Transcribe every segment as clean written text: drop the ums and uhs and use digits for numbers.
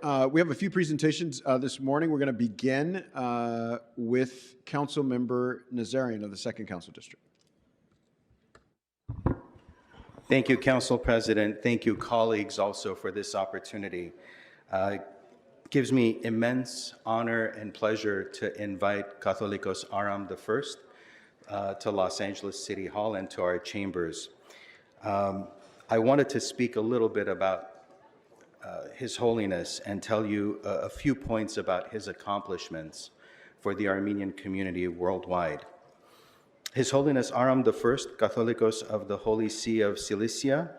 We have a few presentations this morning. We're going to begin with Council Member Nazarian of the 2nd Council District. Thank you, Council President. Thank you, colleagues, also for this opportunity. It gives me immense honor and pleasure to invite Catholicos Aram I to Los Angeles City Hall and to our chambers. I wanted to speak a little bit about His Holiness and tell you a few points about his accomplishments for the Armenian community worldwide. His Holiness Aram I, Catholicos of the Holy See of Cilicia,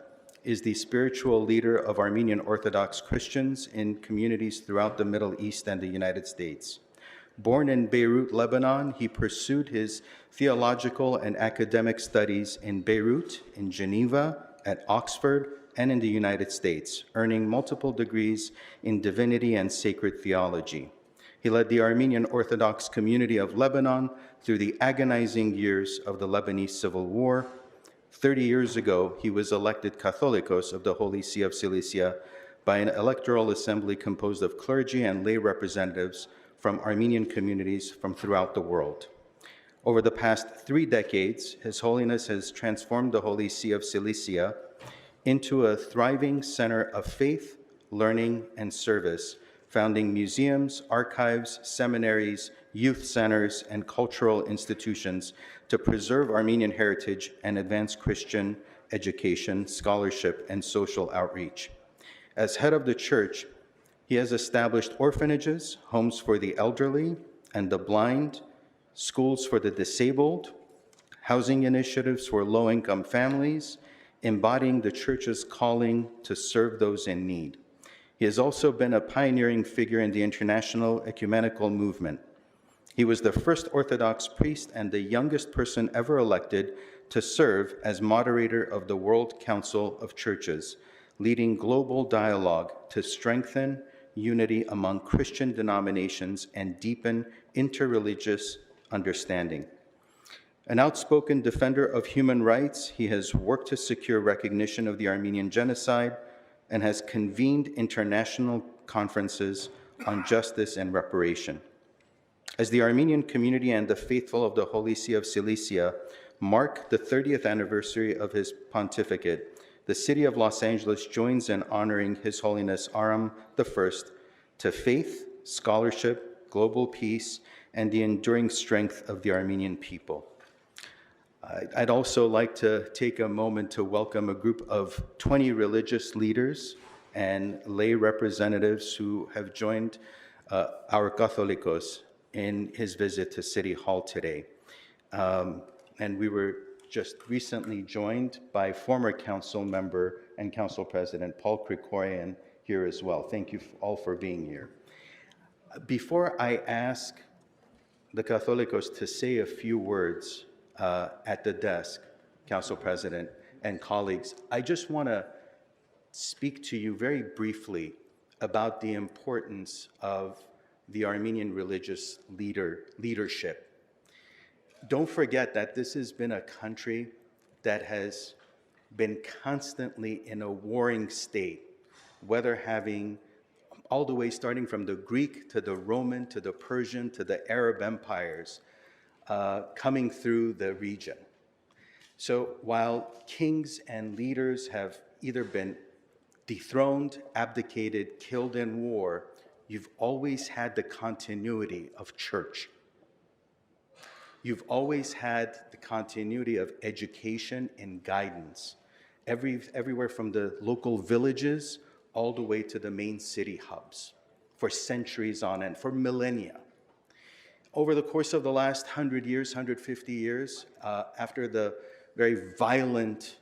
is the spiritual leader of Armenian Orthodox Christians in communities throughout the Middle East and the United States. Born in Beirut, Lebanon, he pursued his theological and academic studies in Beirut, in Geneva, at Oxford, and in the United States, earning multiple degrees in divinity and sacred theology. He led the Armenian Orthodox community of Lebanon through the agonizing years of the Lebanese Civil War. 30 years ago, he was elected Catholicos of the Holy See of Cilicia by an electoral assembly composed of clergy and lay representatives from Armenian communities from throughout the world. Over the past 3 decades, His Holiness has transformed the Holy See of Cilicia into a thriving center of faith, learning, and service, founding museums, archives, seminaries, youth centers, and cultural institutions to preserve Armenian heritage and advance Christian education, scholarship, and social outreach. As head of the Church, he has established orphanages, homes for the elderly and the blind, schools for the disabled, housing initiatives for low-income families, embodying the Church's calling to serve those in need. He has also been a pioneering figure in the international ecumenical movement. He was the first Orthodox priest and the youngest person ever elected to serve as moderator of the World Council of Churches, leading global dialogue to strengthen unity among Christian denominations and deepen interreligious understanding. An outspoken defender of human rights, he has worked to secure recognition of the Armenian genocide and has convened international conferences on justice and reparation. As the Armenian community and the faithful of the Holy See of Cilicia mark the 30th anniversary of his pontificate, the city of Los Angeles joins in honoring His Holiness Aram I to faith, scholarship, global peace, and the enduring strength of the Armenian people. I'd also like to take a moment to welcome a group of 20 religious leaders and lay representatives who have joined our Catholicos in his visit to City Hall today. And we were just recently joined by former council member and council president Paul Krikorian here as well. Thank you all for being here. Before I ask the Catholicos to say a few words at the desk, Council President and colleagues, I just want to speak to you very briefly about the importance of the Armenian religious leadership. Don't forget that this has been a country that has been constantly in a warring state, whether having all the way starting from the Greek to the Roman to the Persian to the Arab empires, coming through the region. So while kings and leaders have either been dethroned, abdicated, killed in war, you've always had the continuity of church. You've always had the continuity of education and guidance, everywhere from the local villages all the way to the main city hubs, for centuries on end, for millennia. Over the course of the last 100 years, 150 years, after the very violent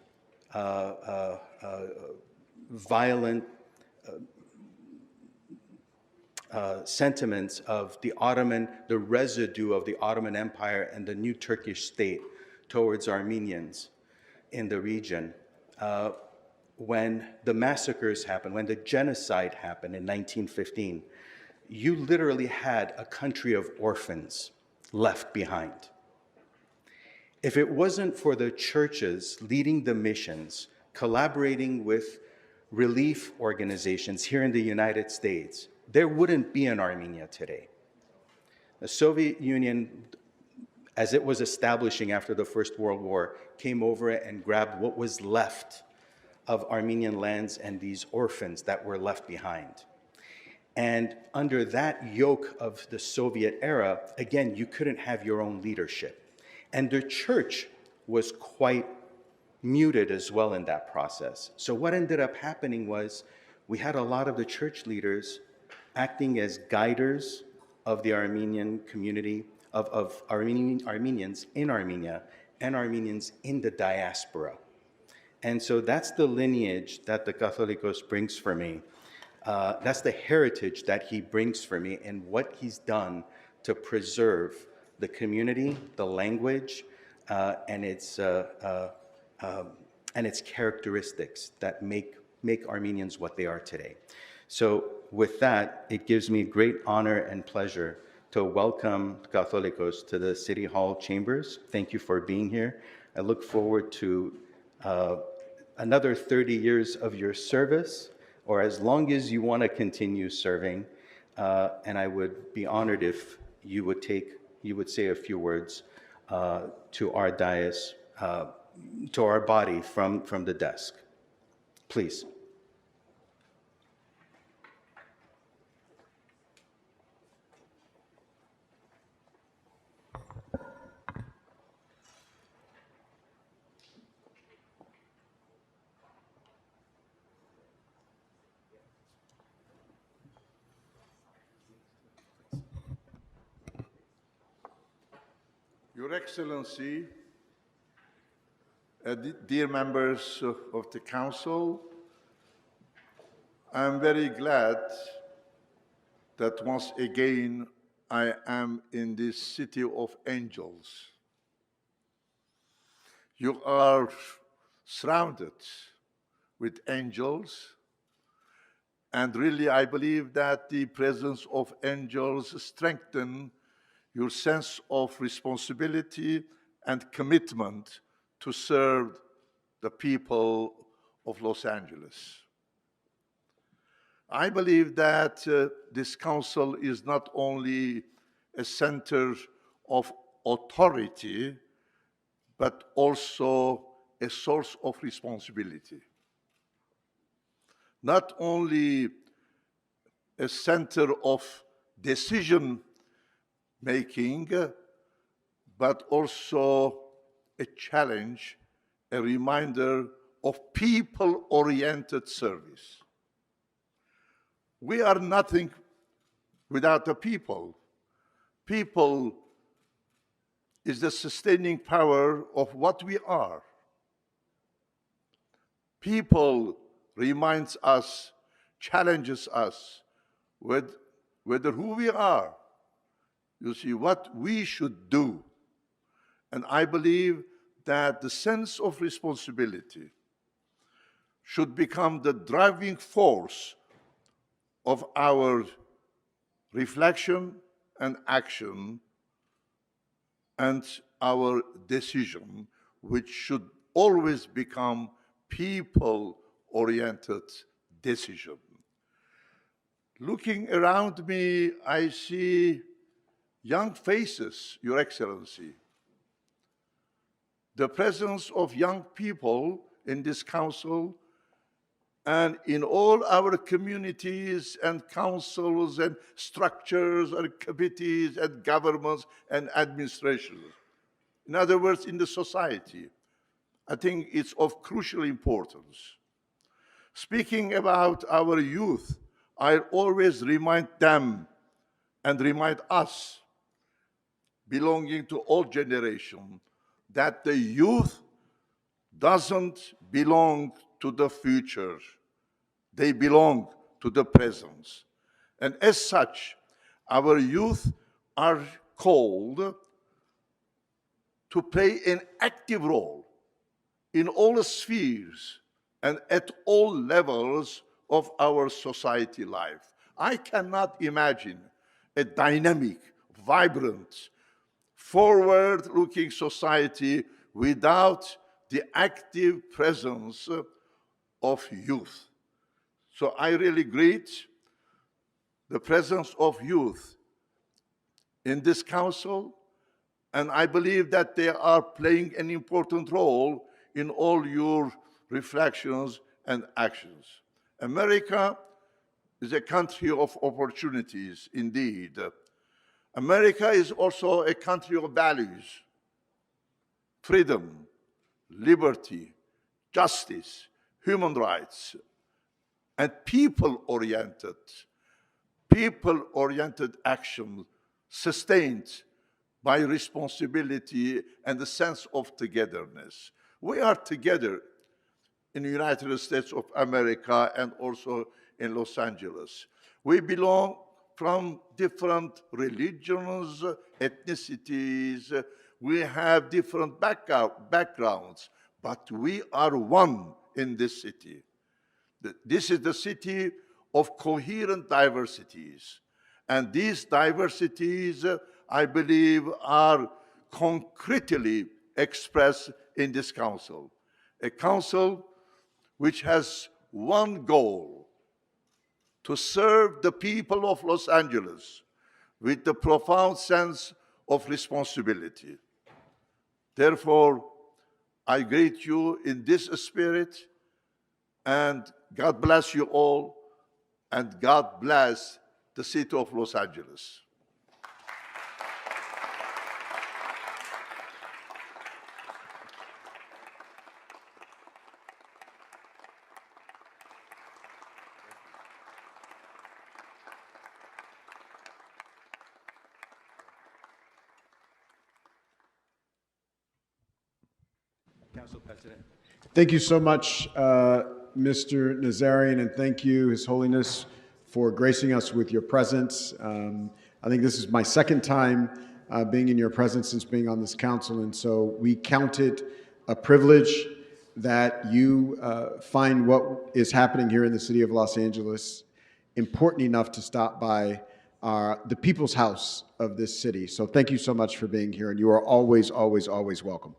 sentiments of the residue of the Ottoman Empire and the new Turkish state towards Armenians in the region, when the massacres happened, when the genocide happened in 1915, you literally had a country of orphans left behind. If it wasn't for the churches leading the missions, collaborating with relief organizations here in the United States, there wouldn't be an Armenia today. The Soviet Union, as it was establishing after the First World War, came over and grabbed what was left of Armenian lands and these orphans that were left behind. And under that yoke of the Soviet era, again, you couldn't have your own leadership. And the church was quite muted as well in that process. So what ended up happening was we had a lot of the church leaders acting as guiders of the Armenian community, of Armenians in Armenia and Armenians in the diaspora. And so that's the lineage that the Catholicos brings for me. That's the heritage that he brings for me and what he's done to preserve the community, the language, and its characteristics that make Armenians what they are today. So with that, it gives me great honor and pleasure to welcome Catholicos to the City Hall chambers. Thank you for being here. I look forward to another 30 years of your service, or as long as you want to continue serving. And I would be honored if you would say a few words to our dais, to our body from the desk. Please. Your Excellency, dear members of the Council, I am very glad that once again I am in this city of angels. You are surrounded with angels, and really I believe that the presence of angels strengthens your sense of responsibility and commitment to serve the people of Los Angeles. I believe that this council is not only a center of authority, but also a source of responsibility. Not only a center of decision making, but also a challenge, a reminder of people-oriented service. We are nothing without the people. People is the sustaining power of what we are. People reminds us, challenges us with whether who we are, you see, what we should do. And I believe that the sense of responsibility should become the driving force of our reflection and action and our decision, which should always become people-oriented decision. Looking around me, I see young faces, Your Excellency. The presence of young people in this council and in all our communities and councils and structures and committees and governments and administrations. In other words, in the society, I think it's of crucial importance. Speaking about our youth, I always remind them and remind us, belonging to all generations, that the youth doesn't belong to the future. They belong to the present. And as such, our youth are called to play an active role in all spheres and at all levels of our society life. I cannot imagine a dynamic, vibrant, forward-looking society without the active presence of youth. So I really greet the presence of youth in this council, and I believe that they are playing an important role in all your reflections and actions. America is a country of opportunities, indeed. America is also a country of values: freedom, liberty, justice, human rights, and people-oriented action sustained by responsibility and a sense of togetherness. We are together in the United States of America and also in Los Angeles. We belong from different religions, ethnicities. We have different backgrounds, but we are one in this city. This is the city of coherent diversities. And these diversities, I believe, are concretely expressed in this council. A council which has one goal: to serve the people of Los Angeles with the profound sense of responsibility. Therefore, I greet you in this spirit, and God bless you all, and God bless the city of Los Angeles. Council President. Thank you so much, Mr. Nazarian, and thank you, His Holiness, for gracing us with your presence. I think this is my second time being in your presence since being on this council, and so we count it a privilege that you find what is happening here in the city of Los Angeles important enough to stop by the people's house of this city. So thank you so much for being here, and you are always, always, always welcome.